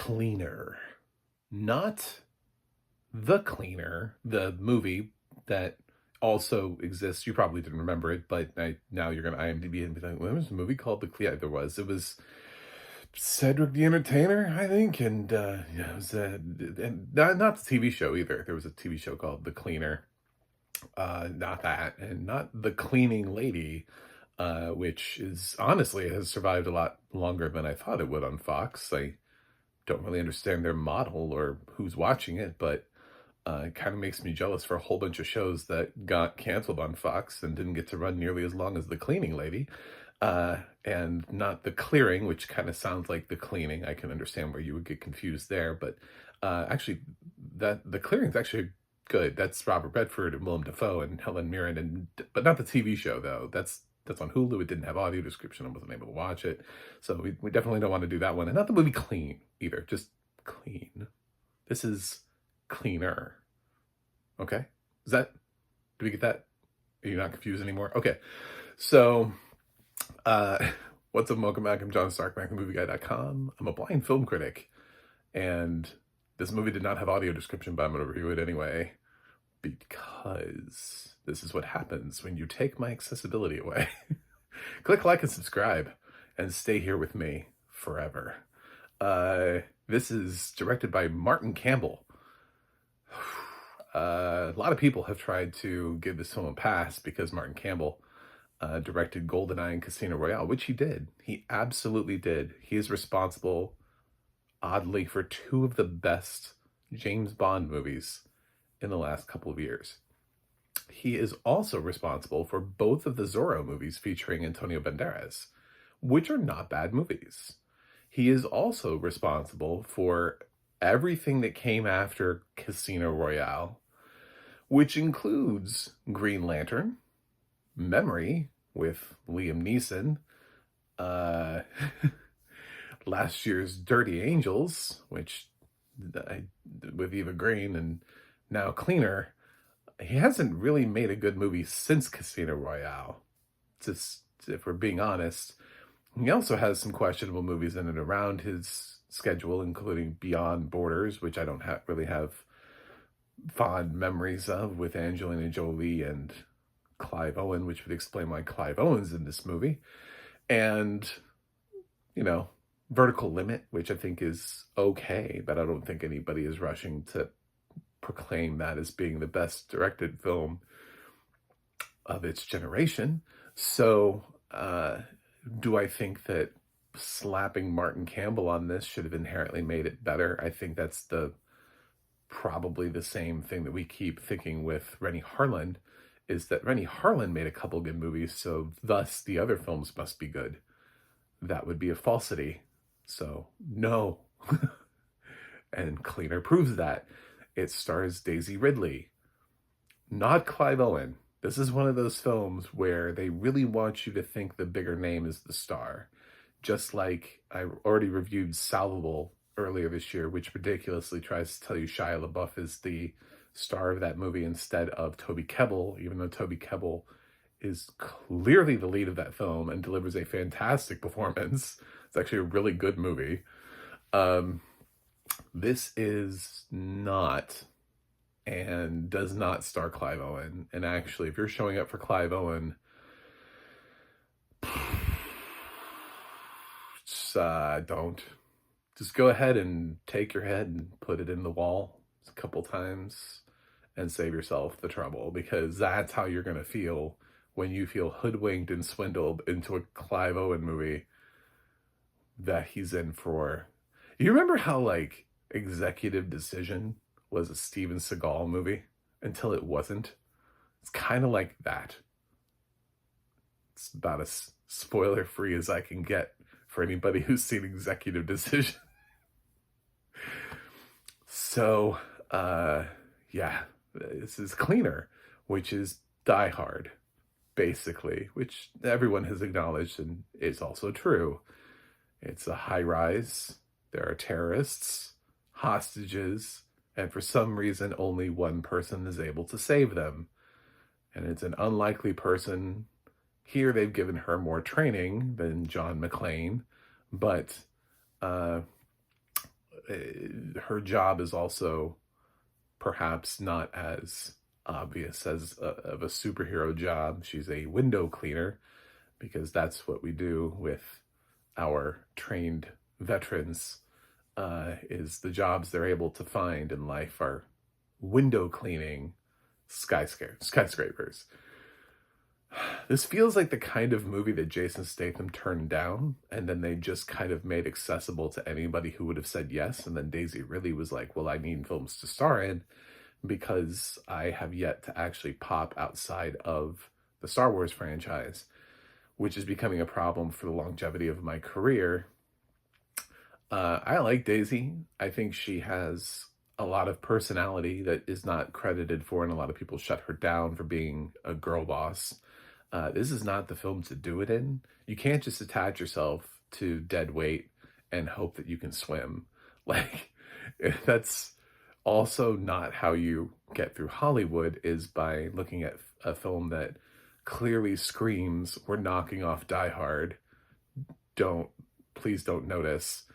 Cleaner. Not The Cleaner, the movie that also exists. You probably didn't remember it, but now you're going to IMDb and be like, well, there was a movie called The Cleaner. There was. It was Cedric the Entertainer, I think, and yeah, it was, and not the TV show either. There was a TV show called The Cleaner. Not that, and not The Cleaning Lady, which is honestly has survived a lot longer than I thought it would on Fox. I don't really understand their model or who's watching it, but it kind of makes me jealous for a whole bunch of shows that got canceled on Fox and didn't get to run nearly as long as The Cleaning Lady. And not The Clearing, which kind of sounds like The Cleaning. I can understand where you would get confused there, but actually, that The Clearing's actually good. That's Robert Redford and Willem Dafoe and Helen Mirren, but not the TV show though. That's on Hulu. It didn't have audio description. I wasn't able to watch it, so we definitely don't want to do that one. And not the movie Clean either. Just Clean. This is Cleaner. Okay, did we get that? Are you not confused anymore? Okay, so. What's up, welcome back. I'm John Stark, MacTheMovieGuy.com. I'm a blind film critic, and this movie did not have audio description, but I'm going to review it anyway, because this is what happens when you take my accessibility away. Click like and subscribe, and stay here with me forever. This is directed by Martin Campbell. A lot of people have tried to give this film a pass because Martin Campbell directed GoldenEye and Casino Royale, which he did. He absolutely did. He is responsible, oddly, for two of the best James Bond movies in the last couple of years. He is also responsible for both of the Zorro movies featuring Antonio Banderas, which are not bad movies. He is also responsible for everything that came after Casino Royale, which includes Green Lantern, Memory with Liam Neeson, last year's Dirty Angels, with Eva Green, and now Cleaner. He hasn't really made a good movie since Casino Royale, just if we're being honest. He also has some questionable movies in and around his schedule, including Beyond Borders, which I don't really have fond memories of, with Angelina Jolie and Clive Owen, which would explain why Clive Owen's in this movie. And, Vertical Limit, which I think is okay, but I don't think anybody is rushing to proclaim that as being the best directed film of its generation. So, do I think that slapping Martin Campbell on this should have inherently made it better? I think that's probably the same thing that we keep thinking with Renny Harlin, is that Renny Harlin made a couple good movies, so thus the other films must be good. That would be a falsity. So, no. And Cleaner proves that. It stars Daisy Ridley, not Clive Owen. This is one of those films where they really want you to think the bigger name is the star. Just like I already reviewed Salvable earlier this year, which ridiculously tries to tell you Shia LaBeouf is the star of that movie instead of Toby Kebbell, even though Toby Kebbell is clearly the lead of that film and delivers a fantastic performance. It's actually a really good movie. This is not, and does not star Clive Owen. And actually, if you're showing up for Clive Owen, don't. Just go ahead and take your head and put it in the wall a couple times and save yourself the trouble, because that's how you're going to feel when you feel hoodwinked and swindled into a Clive Owen movie that he's in for. You remember how, Executive Decision was a Steven Seagal movie until it wasn't? It's kind of like that. It's about as spoiler-free as I can get for anybody who's seen Executive Decision. So, yeah, this is Cleaner, which is Die Hard, basically, which everyone has acknowledged and is also true. It's a high-rise, there are terrorists, hostages, and for some reason only one person is able to save them. And it's an unlikely person. Here they've given her more training than John McClane, but her job is also perhaps not as obvious as of a superhero job. She's a window cleaner because that's what we do with our trained veterans. Is the jobs they're able to find in life are window cleaning skyscrapers. This feels like the kind of movie that Jason Statham turned down, and then they just kind of made accessible to anybody who would have said yes. And then Daisy Ridley was like, well, I need films to star in because I have yet to actually pop outside of the Star Wars franchise, which is becoming a problem for the longevity of my career. I like Daisy. I think she has a lot of personality that is not credited for, and a lot of people shut her down for being a girl boss. This is not the film to do it in. You can't just attach yourself to dead weight and hope that you can swim. Like, that's also not how you get through Hollywood, is by looking at a film that clearly screams, we're knocking off Die Hard. Please don't notice.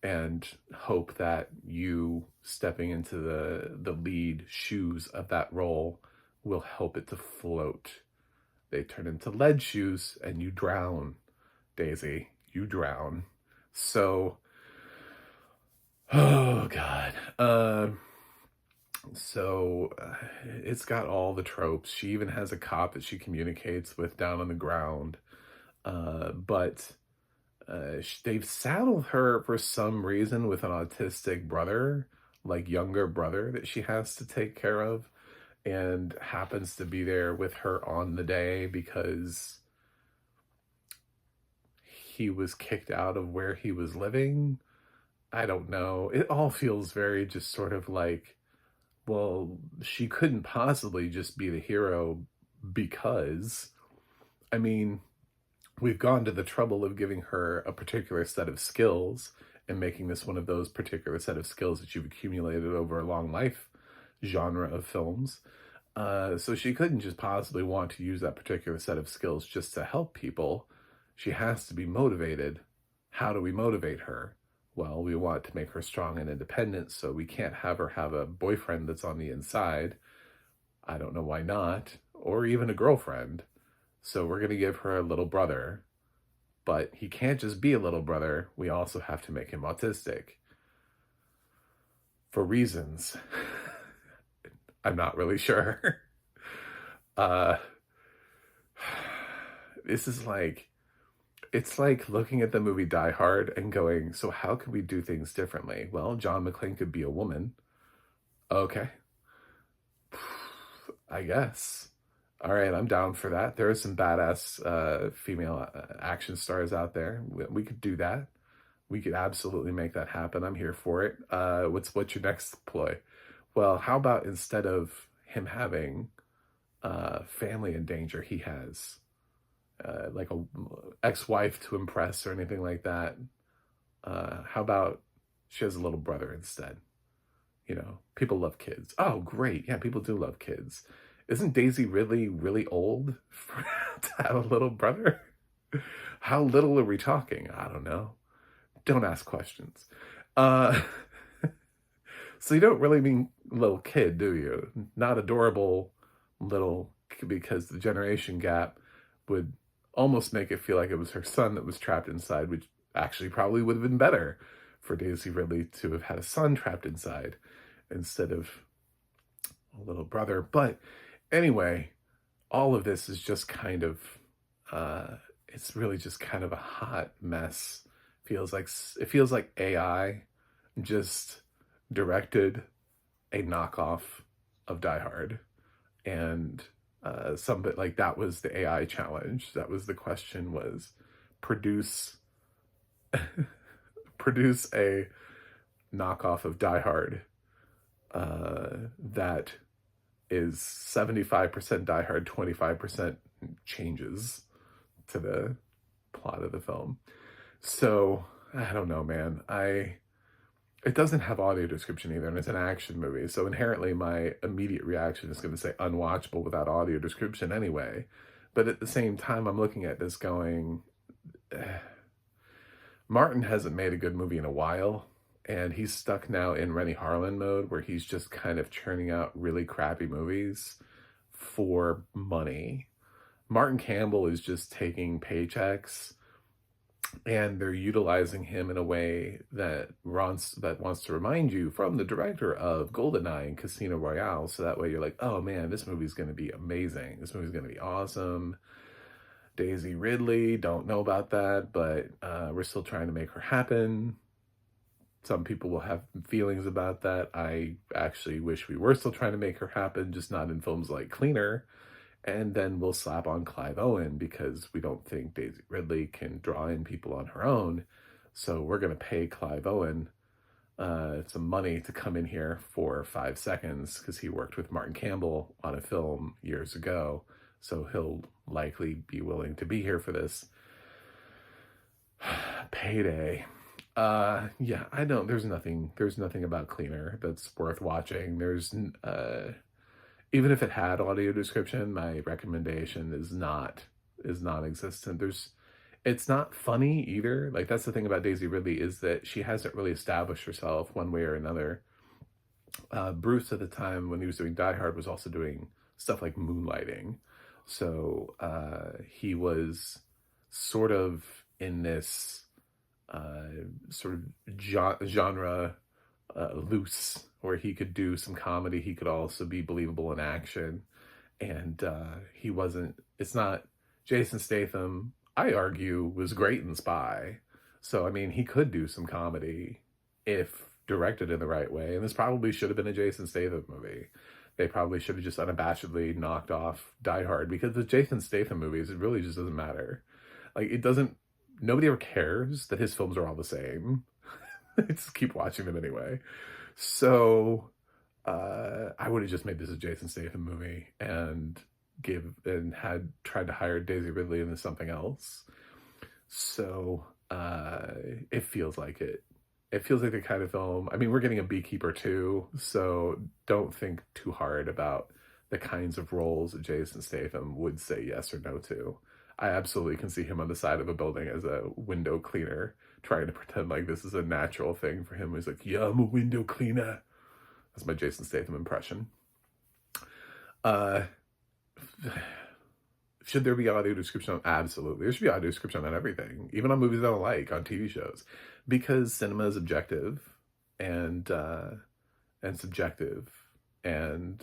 And hope that you stepping into the lead shoes of that role will help it to float. They turn into lead shoes and you drown, Daisy. You drown. So, oh God. It's got all the tropes. She even has a cop that she communicates with down on the ground. But they've saddled her for some reason with an autistic brother, like younger brother, that she has to take care of, and happens to be there with her on the day because he was kicked out of where he was living. I don't know. It all feels very just sort of like, well, she couldn't possibly just be the hero because, I mean, we've gone to the trouble of giving her a particular set of skills and making this one of those particular set of skills that you've accumulated over a long life genre of films. So she couldn't just possibly want to use that particular set of skills just to help people. She has to be motivated. How do we motivate her? Well, we want to make her strong and independent, so we can't have her have a boyfriend that's on the inside. I don't know why not. Or even a girlfriend. So we're going to give her a little brother, but he can't just be a little brother. We also have to make him autistic. For reasons I'm not really sure. This is like, it's like looking at the movie Die Hard and going, so how could we do things differently? Well, John McClane could be a woman. Okay. I guess. All right, I'm down for that. There are some badass female action stars out there. We could do that. We could absolutely make that happen. I'm here for it. What's your next ploy? Well, how about instead of him having family in danger, he has like a ex-wife to impress or anything like that? How about she has a little brother instead? You know, people love kids. Oh, great. Yeah, people do love kids. Isn't Daisy Ridley really old to have a little brother? How little are we talking? I don't know. Don't ask questions. So you don't really mean little kid, do you? Not adorable little, because the generation gap would almost make it feel like it was her son that was trapped inside, which actually probably would have been better for Daisy Ridley to have had a son trapped inside instead of a little brother. But anyway, all of this is just kind of, it's really just kind of a hot mess. It feels like AI just directed a knockoff of Die Hard, and some bit like that was the AI challenge. That was the question: was produce produce a knockoff of Die Hard that is 75% Die Hard, 25% changes to the plot of the film. So I don't know, man. It doesn't have audio description either, and it's an action movie. So inherently my immediate reaction is going to say unwatchable without audio description anyway. But at the same time, I'm looking at this going, Martin hasn't made a good movie in a while. and he's stuck now in Rennie Harlan mode where he's just kind of churning out really crappy movies for money. Martin Campbell is just taking paychecks, and they're utilizing him in a way that wants to remind you from the director of GoldenEye and Casino Royale. So that way you're like, oh man, this movie's going to be amazing. This movie's going to be awesome. Daisy Ridley, don't know about that, but we're still trying to make her happen. Some people will have feelings about that. I actually wish we were still trying to make her happen, just not in films like Cleaner. And then we'll slap on Clive Owen because we don't think Daisy Ridley can draw in people on her own. So we're going to pay Clive Owen some money to come in here for 5 seconds because he worked with Martin Campbell on a film years ago. So he'll likely be willing to be here for this. Payday. Yeah, I don't, there's nothing about Cleaner that's worth watching. Even if it had audio description, my recommendation is non-existent. It's not funny either. Like, that's the thing about Daisy Ridley, is that she hasn't really established herself one way or another. Bruce at the time when he was doing Die Hard was also doing stuff like Moonlighting. So he was sort of in this sort of genre loose, where he could do some comedy, he could also be believable in action, and it's not Jason Statham, I argue, was great in Spy. So I mean, he could do some comedy if directed in the right way, and this probably should have been a Jason Statham movie. They probably should have just unabashedly knocked off Die Hard, because the Jason Statham movies, it really just doesn't matter. Like, nobody ever cares that his films are all the same. They just keep watching them anyway. So I would have just made this a Jason Statham movie and had tried to hire Daisy Ridley into something else. So it feels like it. It feels like the kind of film. I mean, we're getting a Beekeeper too, so don't think too hard about the kinds of roles that Jason Statham would say yes or no to. I absolutely can see him on the side of a building as a window cleaner, trying to pretend like this is a natural thing for him. He's like, yeah, I'm a window cleaner. That's my Jason Statham impression. Should there be audio description? Absolutely. There should be audio description on everything, even on movies I don't like, on TV shows, because cinema is objective and subjective and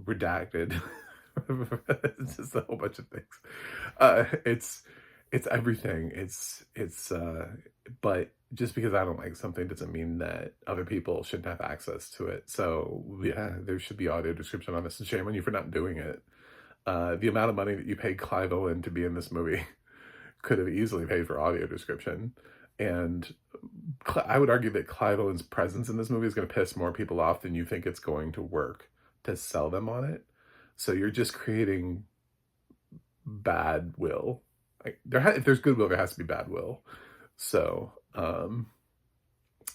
redacted. It's just a whole bunch of things. It's everything. But just because I don't like something doesn't mean that other people shouldn't have access to it. So yeah, there should be audio description on this, and shame on you for not doing it. The amount of money that you paid Clive Owen to be in this movie could have easily paid for audio description. And I would argue that Clive Owen's presence in this movie is going to piss more people off than you think it's going to work to sell them on it. So you're just creating bad will. Like, if there's goodwill, there has to be bad will. So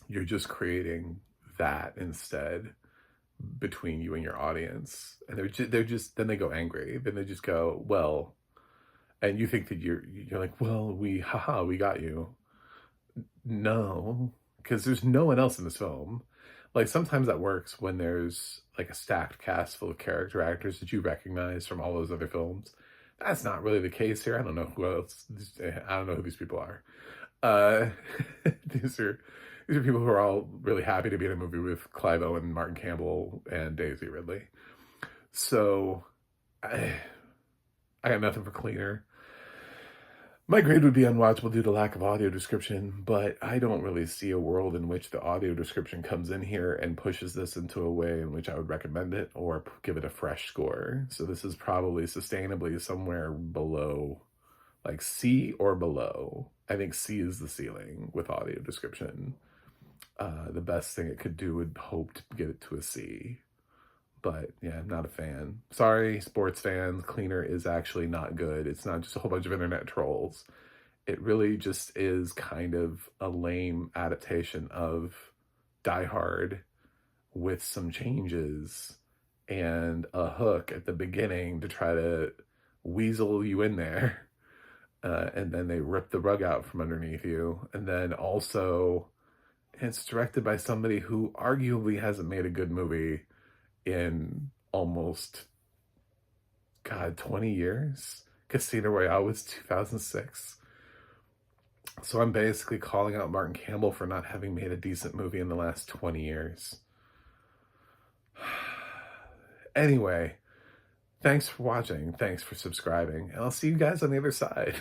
you're just creating that instead between you and your audience, and they're just then they go angry. Then they just go, well, and you think that you're like, well, we got you. No, because there's no one else in this film. Like, sometimes that works when there's like a stacked cast full of character actors that you recognize from all those other films. That's not really the case here. I don't know who else. I don't know who these people are. These are people who are all really happy to be in a movie with Clive Owen, Martin Campbell, and Daisy Ridley. So I got nothing for Cleaner. My grade would be unwatchable due to lack of audio description, but I don't really see a world in which the audio description comes in here and pushes this into a way in which I would recommend it or give it a fresh score. So this is probably sustainably somewhere below, like C or below. I think C is the ceiling with audio description. The best thing it could do would hope to get it to a C. But yeah, I'm not a fan. Sorry, sports fans. Cleaner is actually not good. It's not just a whole bunch of internet trolls. It really just is kind of a lame adaptation of Die Hard with some changes and a hook at the beginning to try to weasel you in there. And then they rip the rug out from underneath you. And then also And it's directed by somebody who arguably hasn't made a good movie in almost, God, 20 years. Casino Royale was 2006. So I'm basically calling out Martin Campbell for not having made a decent movie in the last 20 years. Anyway, thanks for watching. Thanks for subscribing. And I'll see you guys on the other side.